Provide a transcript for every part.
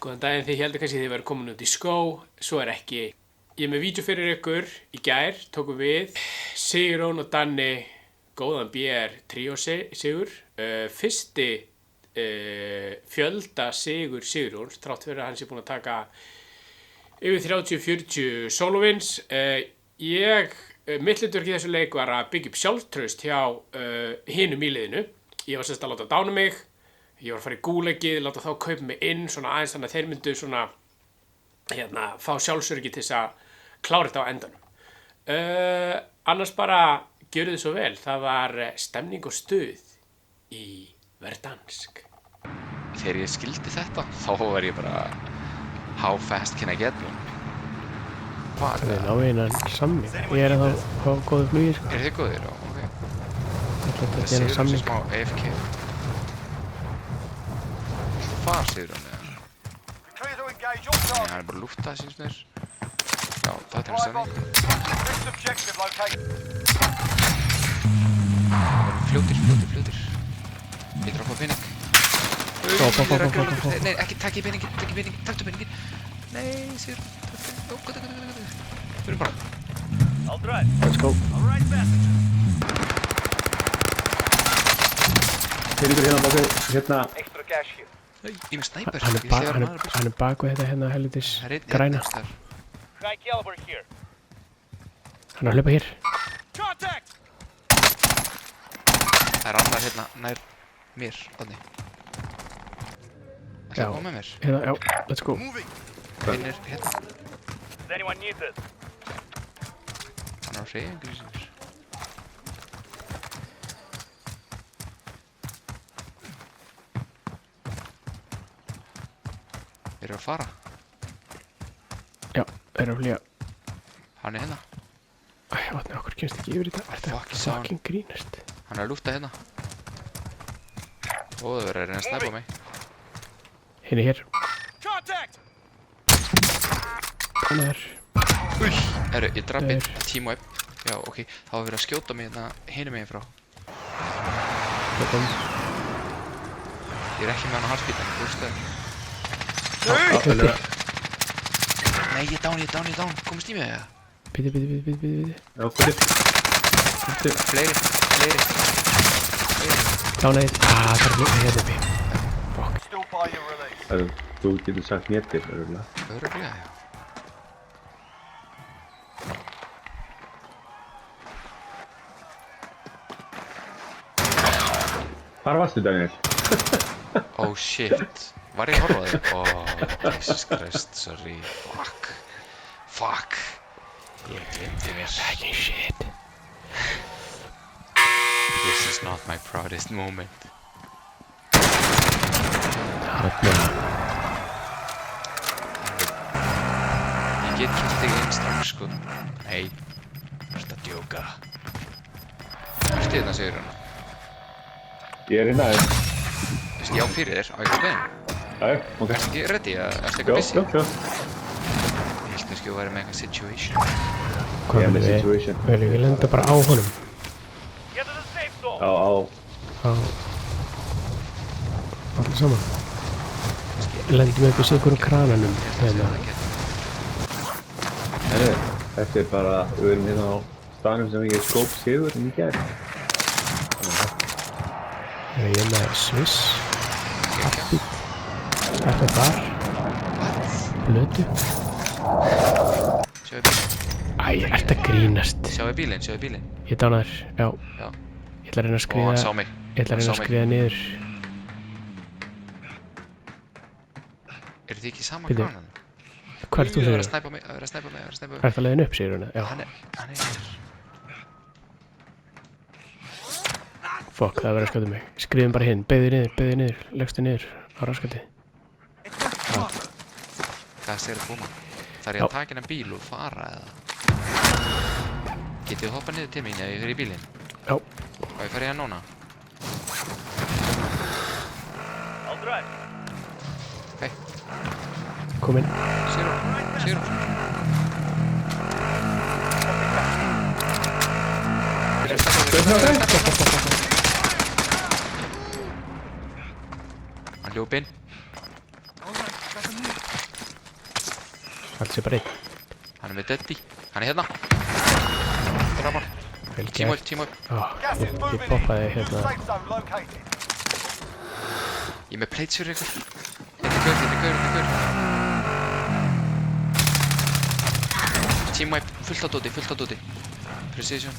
Góðan daginn, þið heldur kannski þið verið komin út í skó, svo ekki. Ég er með vídeo fyrir ykkur í gær, tókum við Sigrún og Danni góðan BR tríó sigur. Fyrsti fjölda sigur Sigurjóns, þrátt fyrir að hann sé búinn að taka yfir 30-40 sólóvins. Mitt hlutverk í þessu leik var að byggja upp sjálfstraust hjá hinum í liðinu. Ég var semst að láta dána mig. Ég var að fara í gúlegið, láta þá kaupa mig inn svona aðeins þannig að þeir myndu svona fá sjálfsörgi til þess að klára þetta á endanum. Annars bara gjörðu þið svo vel. Það var stemning og stuð í Verdansk. Þegar ég skildi þetta, þá var ég bara how fast can I get one? Það er náinn samning. Ég er að þá góðu flugi, sko. Er þið góðir? Já, ok. Þetta er samning. Smá AFK. Far Sigurjón eða? Nei, hann er bara að lúfta síns mér. Já, það er hann stemning. Fljótir. Ég þarf að fá pening. Nei, ekki takk í peningin, taktu peningin. Nei, Sigurjón, takk peningin. Fyrir bara. Let's go. Peningur hérna baki, hérna. Ég með snæper. Hann er bak við þetta hérna helvitis græna. Hann er að hlaupa hér. Það er annar hérna nær mér, Danni. Það er að koma með mér. Hérna, já, let's go. Hinn er hérna. Hann er á hreyfingu í sér. Þeir eru að fara. Já, þeir eru að flýja. Hann er hérna. Æ, vatni, okkur kemst ekki yfir þetta. Þetta er fucking grínast. Hann er að lúfta hérna. Ó, það verður að reyna að snæpa mig. Hinn er hér. Hann er. Herru, ég draf einn teamwipe. Já, ok. Það var verið að skjóta mig hérna hinum megin frá. Ég er ekki með hann á harspítan, þú veist það. Nei, ég er down. Komist í mig eða? Bíti. Já, fyrir. Fleiri. Dána eitt. Það er hérna uppi. Fuck. Þú getur sagt mér til, örugglega. Örugglega, já. Hvar varstu, Daniel? Oh shit. Var ég að horfa á þig? Oh, Jesus Christ, sorry. Fuck. Ég glemdi mér. Fucking shit. This is not my proudest moment. Ég get kynnt þig einn strax, sko. Nei, þú ert að djóka. Ertu hérna, Sigurjón? Ég er hérna aðeins. Þú veist, ég á fyrir þér, á ykkur bein. Já, ok. Ertu ekki ready? Ertu eitthvað busy? Já. Ég held kannski að vera með eitthvað situation. Ég er með situation. Við lenda bara á honum. Á. Allir saman. Lendum upp í sigur krananum. Hérna. Herru, þetta er bara, við erum hérna á staðnum sem ég skóp Sigurinn í gær. Ég er með Sviss. Heartbeat. Þetta er bar. Blötu. Sjáu bílinn. Æ, ert að grínast. Sjáu bílinn. Ég dána þér, já. Já. Ég ætla að reyna að Og skriða. hann sá mig. Ég ætla að reyna að skriða niður. Eru þið ekki í sama Bíddu. krananum? Hvað ert þú Það er segir? að snæpa mig. Hvað ert að leiðin upp, segir hún? Já. Hann er hér. Fuck, það verður að skjóta mig. Skriðum bara hinn. Beðið niður. Leggstu niður á raskati. Hvað segir að koma? Þarf ég að taka hennan bíl og fara eða? Getið þið hoppað niður til mín ef ég fer í bílinn? Já. Og ég fer í hann núna? Hei, Kom inn. Sigrún. Hann hljóp inn. Allt sé bara einn. Hann með Deddy. Hann hérna. Drapa hann. Vel Team gert. up, team up. Ég poppaði hérna. Ég með plates fyrir ykkur. Hérna er gaur. Team wipe, fullt á dóti. Precision.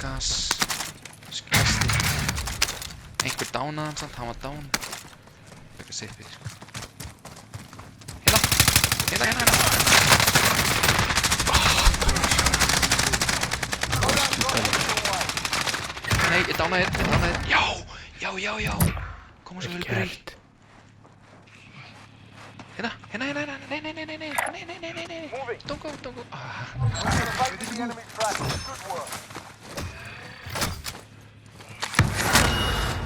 Gas. Skasti. Einhver dánaðan samt, hann var dán. Eitthvað seipi, sko. Hérna. Nei, ég dánaði einn. Já. Koma svo vel breytt. Hérna. Nei. Don't go.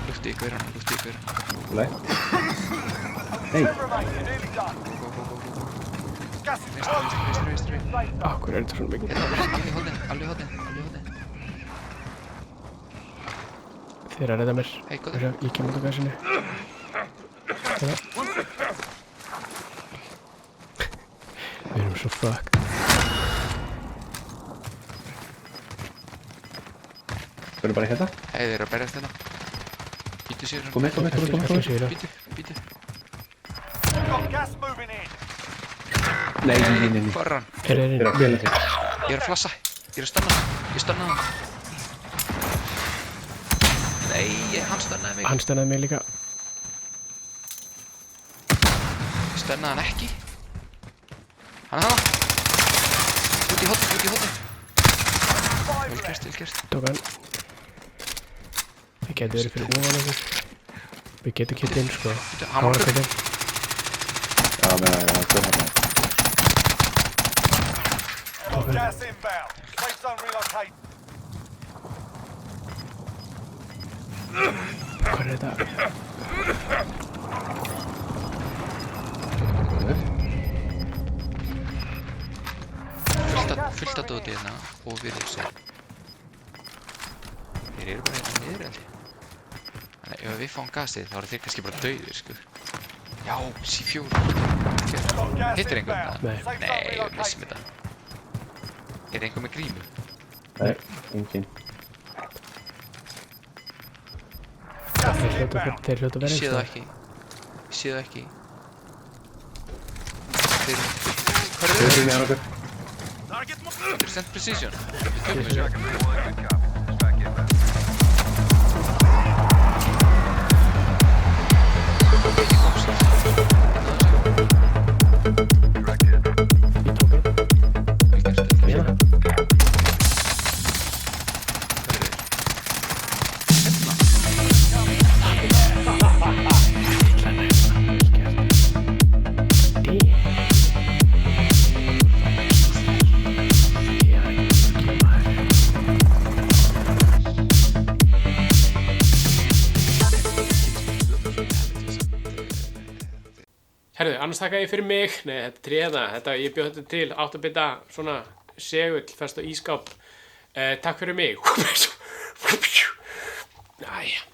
Lufti í gaurana. Nei. Nei. Vinstri. Akkur er þetta svona mikið? Hérna, alveg hóðin. Þeir að redda mér. Hey, góður. Ég kem út á gasinu. Hérna. Við erum svo fucked. Verður bara hérna? Hey, þeir eru að berjast hérna. Býtu sér. Kom með. Ekki sér það. Býtu. Nei. Hvar er hann? Er Þeir eru að fela sig. Ég er að flassa. Ég er að stunna hann. Nei, hann stunnaði mig. Hann stennaði mig líka. Ég stunnaði hann ekki. Hann er það. Út í hotni. Vel gert. Tók hann. Við getum verið fyrir ofan okkur. Við getum kitt inn, sko. Hann var kitt inn. Já, með það kom hérna. Gas inbound. Safe zone relocate. Hvað er þetta? Fullt af dóti hérna og við erum sér. Þeir eru bara hérna niður, held ég. Þannig ef við fáum gasið þá eru þeir kannski bara dauðir, sko. Já, C4. Hittir einhvern það? Nei. Nei, við missum þetta. Er einhver með grímu? Nei, engin. Þeir hljóta Ég verið sé það ekki. Þeir... Hvað Þeir eru eru þeir? með okkur. 100% precision. Við tökum þessu. Ekki komst. Vel gert. Hérna. Herðu, annars þakka ég fyrir mig. Nei, þetta er tréða. Ég bjóð þetta til 8-bita svona segull fest á ískáp. Takk fyrir mig. Æ.